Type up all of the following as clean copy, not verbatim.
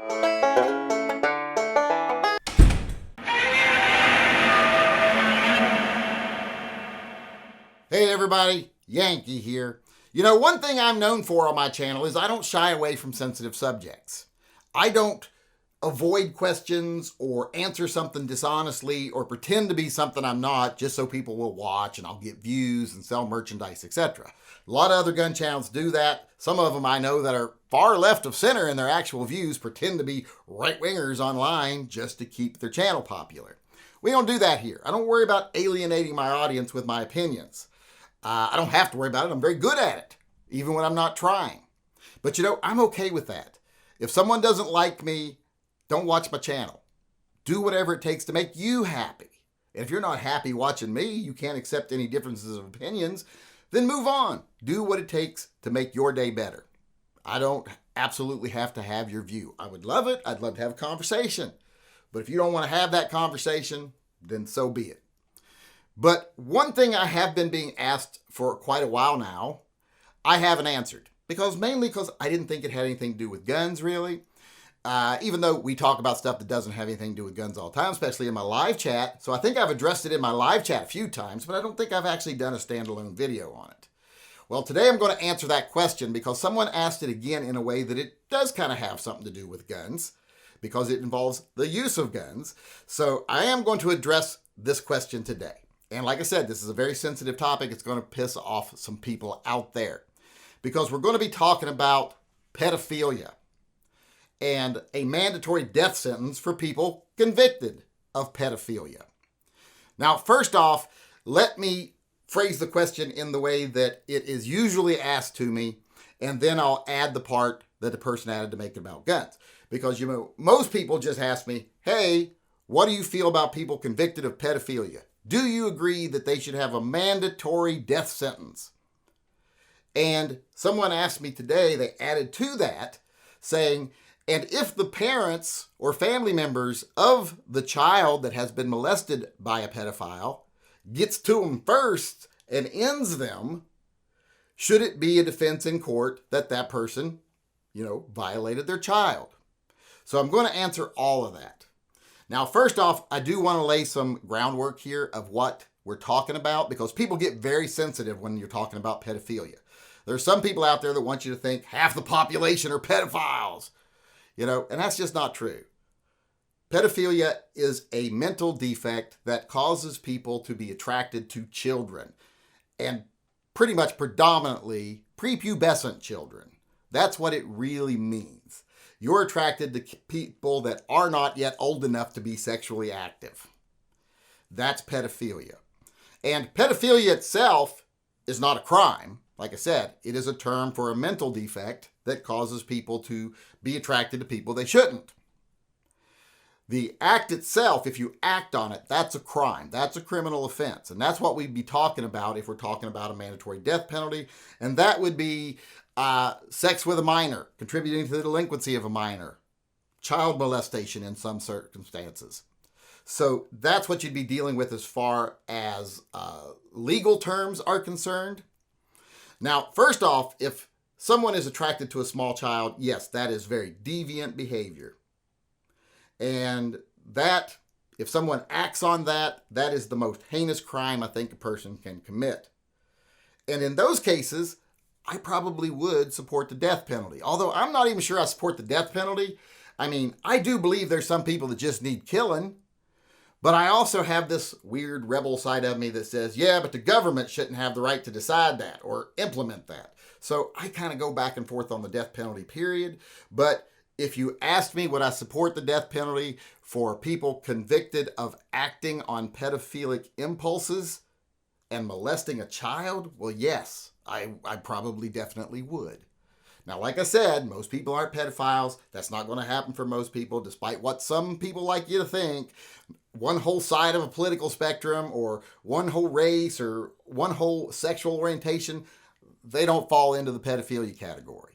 Hey everybody, Yankee here. You know, one thing I'm known for on my channel is I don't shy away from sensitive subjects. I don't avoid questions or answer something dishonestly or pretend to be something I'm not just so people will watch and I'll get views and sell merchandise, etc. A lot of other gun channels do that. Some of them I know that are far left of center in their actual views pretend to be right-wingers online just to keep their channel popular. We don't do that here. I don't worry about alienating my audience with my opinions. I don't have to worry about it. I'm very good at it, even when I'm not trying. But you know, I'm okay with that. If someone doesn't like me, don't watch my channel. Do whatever it takes to make you happy. And if you're not happy watching me, you can't accept any differences of opinions, then move on. Do what it takes to make your day better. I don't absolutely have to have your view. I would love it. I'd love to have a conversation. But if you don't want to have that conversation, then so be it. But one thing I have been being asked for quite a while now, I haven't answered. Mainly because I didn't think it had anything to do with guns, really. Even though we talk about stuff that doesn't have anything to do with guns all the time, especially in my live chat. So I think I've addressed it in my live chat a few times, but I don't think I've actually done a standalone video on it. Well, today I'm going to answer that question because someone asked it again in a way that it does kind of have something to do with guns, because it involves the use of guns. So I am going to address this question today. And like I said, this is a very sensitive topic. It's going to piss off some people out there because we're going to be talking about pedophilia and a mandatory death sentence for people convicted of pedophilia. Now, first off, let me phrase the question in the way that it is usually asked to me, and then I'll add the part that the person added to make it about guns. Because, you know, most people just ask me, hey, what do you feel about people convicted of pedophilia? Do you agree that they should have a mandatory death sentence? And someone asked me today, they added to that, saying, and if the parents or family members of the child that has been molested by a pedophile gets to them first and ends them, should it be a defense in court that that person, you know, violated their child? So I'm going to answer all of that. Now, first off, I do want to lay some groundwork here of what we're talking about because people get very sensitive when you're talking about pedophilia. There's some people out there that want you to think half the population are pedophiles, you know, and that's just not true. Pedophilia is a mental defect that causes people to be attracted to children, and pretty much predominantly prepubescent children. That's what it really means. You're attracted to people that are not yet old enough to be sexually active. That's pedophilia. And pedophilia itself is not a crime. Like I said, it is a term for a mental defect that causes people to be attracted to people they shouldn't. The act itself, if you act on it, that's a crime. That's a criminal offense. And that's what we'd be talking about if we're talking about a mandatory death penalty. And that would be sex with a minor, contributing to the delinquency of a minor, child molestation in some circumstances. So that's what you'd be dealing with as far as legal terms are concerned. Now, first off, if someone is attracted to a small child, yes, that is very deviant behavior. And that, if someone acts on that, that is the most heinous crime I think a person can commit. And in those cases, I probably would support the death penalty. Although I'm not even sure I support the death penalty. I mean, I do believe there's some people that just need killing. But I also have this weird rebel side of me that says, yeah, but the government shouldn't have the right to decide that or implement that. So I kind of go back and forth on the death penalty, period. But if you asked me, would I support the death penalty for people convicted of acting on pedophilic impulses and molesting a child? Well, yes. I probably definitely would. Now, like I said, most people aren't pedophiles. That's not going to happen for most people, despite what some people like you to think. One whole side of a political spectrum or one whole race or one whole sexual orientation, they don't fall into the pedophilia category.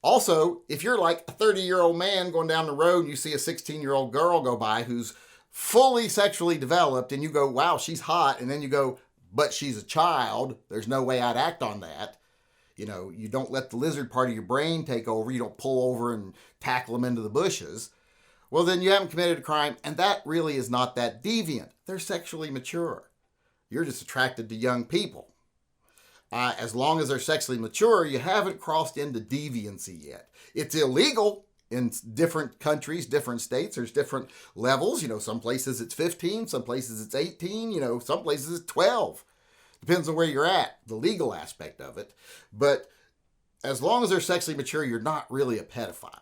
Also, if you're like a 30-year-old man going down the road and you see a 16-year-old girl go by who's fully sexually developed and you go, wow, she's hot, and then you go, but she's a child, there's no way I'd act on that. You don't let the lizard part of your brain take over. You don't pull over and tackle them into the bushes. Well, then you haven't committed a crime, and that really is not that deviant. They're sexually mature. You're just attracted to young people. As long as they're sexually mature, you haven't crossed into deviancy yet. It's illegal in different countries, different states. There's different levels. Some places it's 15, some places it's 18, some places it's 12. Depends on where you're at, the legal aspect of it. But as long as they're sexually mature, you're not really a pedophile.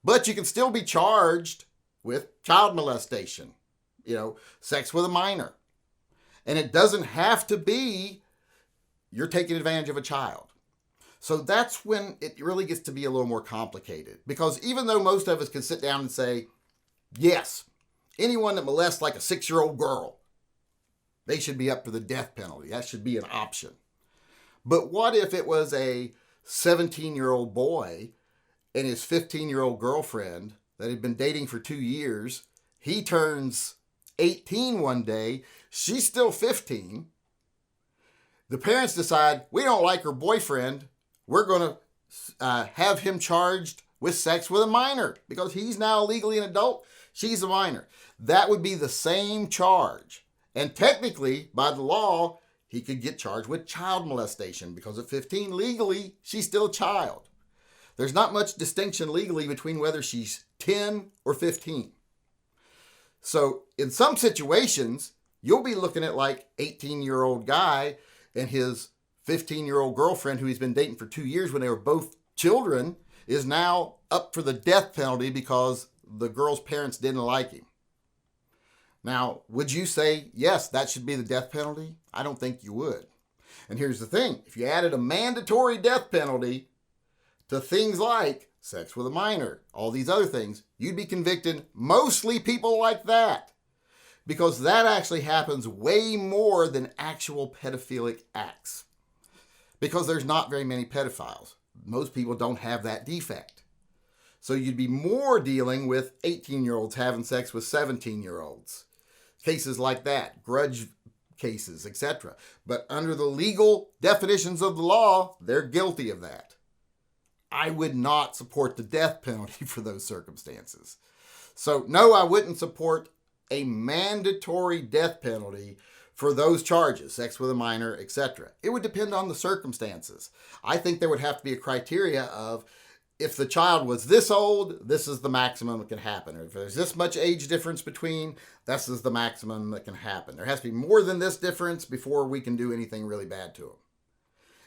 But you can still be charged with child molestation, sex with a minor. And it doesn't have to be you're taking advantage of a child. So that's when it really gets to be a little more complicated. Because even though most of us can sit down and say, yes, anyone that molests like a 6-year-old girl, they should be up for the death penalty. That should be an option. But what if it was a 17-year-old boy and his 15-year-old girlfriend that had been dating for 2 years, he turns 18 one day, she's still 15. The parents decide, we don't like her boyfriend. We're going to have him charged with sex with a minor because he's now legally an adult. She's a minor. That would be the same charge. And technically, by the law, he could get charged with child molestation because at 15, legally, she's still a child. There's not much distinction legally between whether she's 10 or 15. So in some situations, you'll be looking at like 18-year-old guy and his 15-year-old girlfriend who he's been dating for 2 years when they were both children is now up for the death penalty because the girl's parents didn't like him. Now, would you say, yes, that should be the death penalty? I don't think you would. And here's the thing. If you added a mandatory death penalty to things like sex with a minor, all these other things, you'd be convicting mostly people like that. Because that actually happens way more than actual pedophilic acts. Because there's not very many pedophiles. Most people don't have that defect. So you'd be more dealing with 18-year-olds having sex with 17-year-olds. Cases like that, grudge cases, etc. But under the legal definitions of the law, they're guilty of that. I would not support the death penalty for those circumstances. So no, I wouldn't support a mandatory death penalty for those charges, sex with a minor, etc. It would depend on the circumstances. I think there would have to be a criteria of if the child was this old, this is the maximum that can happen. Or if there's this much age difference between, this is the maximum that can happen. There has to be more than this difference before we can do anything really bad to them.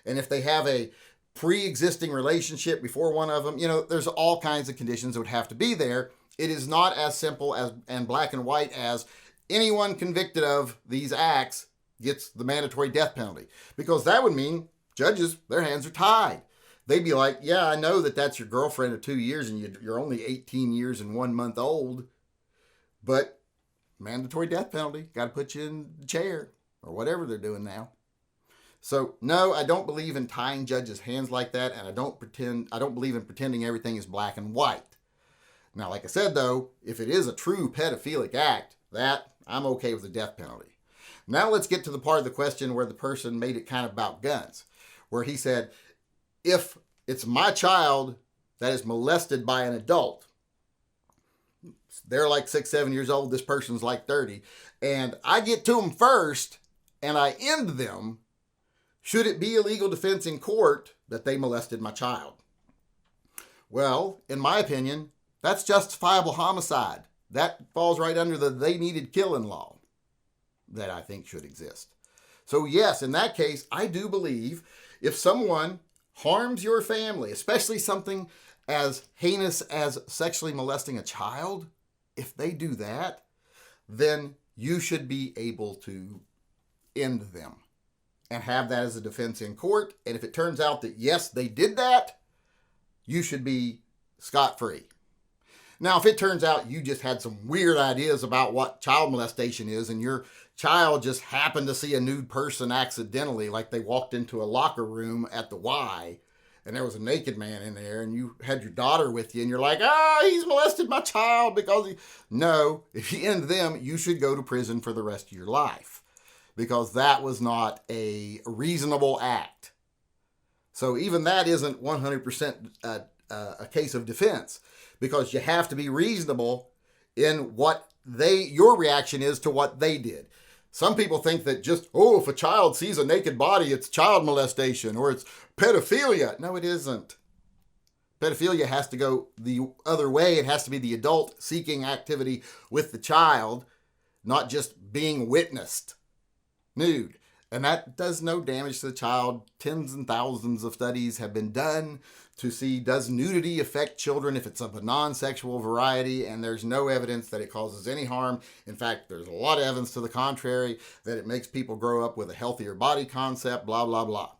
And if they have a pre-existing relationship before one of them, there's all kinds of conditions that would have to be there. It is not as simple as and black and white as anyone convicted of these acts gets the mandatory death penalty. Because that would mean judges, their hands are tied. They'd be like, yeah, I know that that's your girlfriend of 2 years and you're only 18 years and 1 month old, but mandatory death penalty, got to put you in the chair or whatever they're doing now. So no, I don't believe in tying judges' hands like that, and I don't believe in pretending everything is black and white. Now, like I said though, if it is a true pedophilic act, that I'm okay with the death penalty. Now let's get to the part of the question where the person made it kind of about guns, where he said, if it's my child that is molested by an adult, they're like 6, 7 years old, this person's like 30, and I get to them first and I end them, should it be a legal defense in court that they molested my child? Well, in my opinion, that's justifiable homicide. That falls right under the they needed killing law that I think should exist. So yes, in that case, I do believe if someone harms your family, especially something as heinous as sexually molesting a child, if they do that, then you should be able to end them and have that as a defense in court. And if it turns out that, yes, they did that, you should be scot-free. Now, if it turns out you just had some weird ideas about what child molestation is and your child just happened to see a nude person accidentally, like they walked into a locker room at the Y and there was a naked man in there and you had your daughter with you and you're like, he's molested my child because he... No, if you end them, you should go to prison for the rest of your life because that was not a reasonable act. So even that isn't 100% a case of defense, because you have to be reasonable in what your reaction is to what they did. Some people think that just, if a child sees a naked body, it's child molestation or it's pedophilia. No, it isn't. Pedophilia has to go the other way. It has to be the adult seeking activity with the child, not just being witnessed nude. And that does no damage to the child. Tens and thousands of studies have been done to see, does nudity affect children if it's of a non-sexual variety, and there's no evidence that it causes any harm. In fact, there's a lot of evidence to the contrary, that it makes people grow up with a healthier body concept, blah, blah, blah.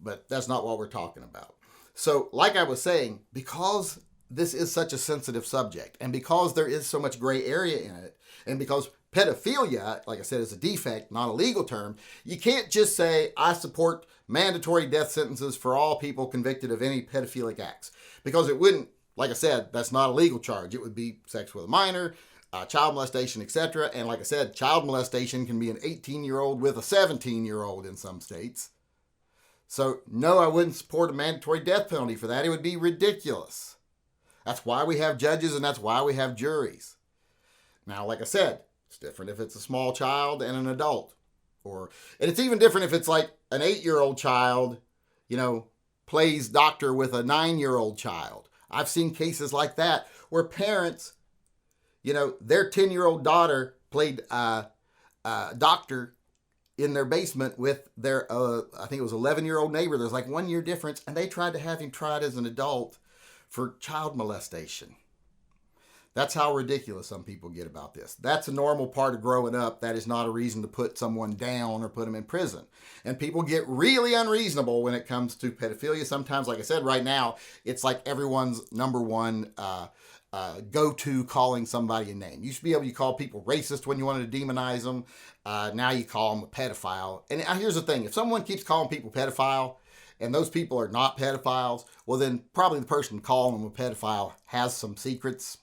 But that's not what we're talking about. So, like I was saying, because this is such a sensitive subject, and because there is so much gray area in it, and because pedophilia, like I said, is a defect, not a legal term, you can't just say, I support mandatory death sentences for all people convicted of any pedophilic acts. Because it wouldn't, like I said, that's not a legal charge. It would be sex with a minor, child molestation, etc. And like I said, child molestation can be an 18-year-old with a 17-year-old in some states. So, no, I wouldn't support a mandatory death penalty for that. It would be ridiculous. That's why we have judges and that's why we have juries. Now, like I said, it's different if it's a small child and an adult. And it's even different if it's like an 8-year-old child, plays doctor with a 9-year-old child. I've seen cases like that where parents, their 10-year-old daughter played doctor in their basement with their, I think it was 11-year-old neighbor. There's like 1 year difference, and they tried to have him tried as an adult for child molestation. That's how ridiculous some people get about this. That's a normal part of growing up. That is not a reason to put someone down or put them in prison. And people get really unreasonable when it comes to pedophilia. Sometimes, like I said, right now, it's like everyone's number one go-to calling somebody a name. You used to be able to call people racist when you wanted to demonize them. Now you call them a pedophile. And here's the thing. If someone keeps calling people pedophile, and those people are not pedophiles, well, then probably the person calling them a pedophile has some secrets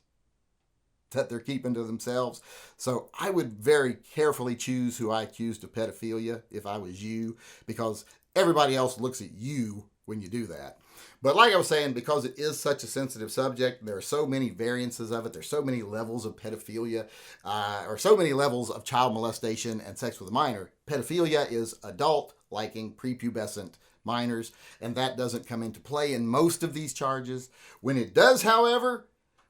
that they're keeping to themselves. So I would very carefully choose who I accused of pedophilia if I was you, because everybody else looks at you when you do that. But like I was saying, because it is such a sensitive subject, there are so many variances of it. There's so many levels of pedophilia, or so many levels of child molestation and sex with a minor. Pedophilia is adult liking prepubescent minors, and that doesn't come into play in most of these charges. When it does, however,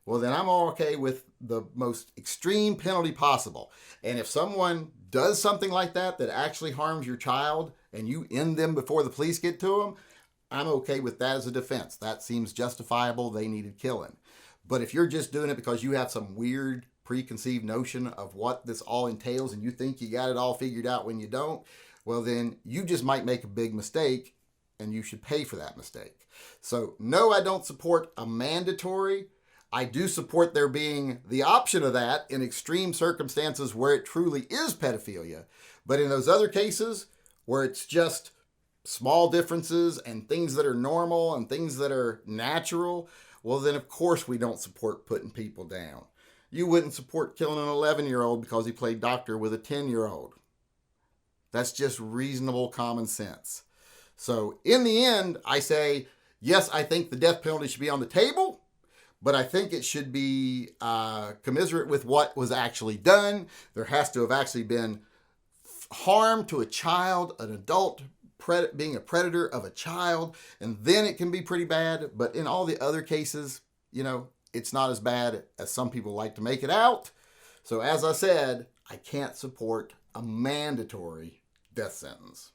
well, then I'm okay with the most extreme penalty possible. And if someone does something like that actually harms your child and you end them before the police get to them, I'm okay with that as a defense. That seems justifiable. They needed killing. But if you're just doing it because you have some weird preconceived notion of what this all entails and you think you got it all figured out when you don't, well, then you just might make a big mistake and you should pay for that mistake. So, no, I don't support a mandatory. I do support there being the option of that in extreme circumstances where it truly is pedophilia. But in those other cases where it's just small differences and things that are normal and things that are natural, well, then of course we don't support putting people down. You wouldn't support killing an 11-year-old because he played doctor with a 10-year-old. That's just reasonable common sense. So in the end, I say, yes, I think the death penalty should be on the table, but I think it should be commiserate with what was actually done. There has to have actually been harm to a child, an adult being a predator of a child, and then it can be pretty bad. But in all the other cases, it's not as bad as some people like to make it out. So as I said, I can't support a mandatory death sentence.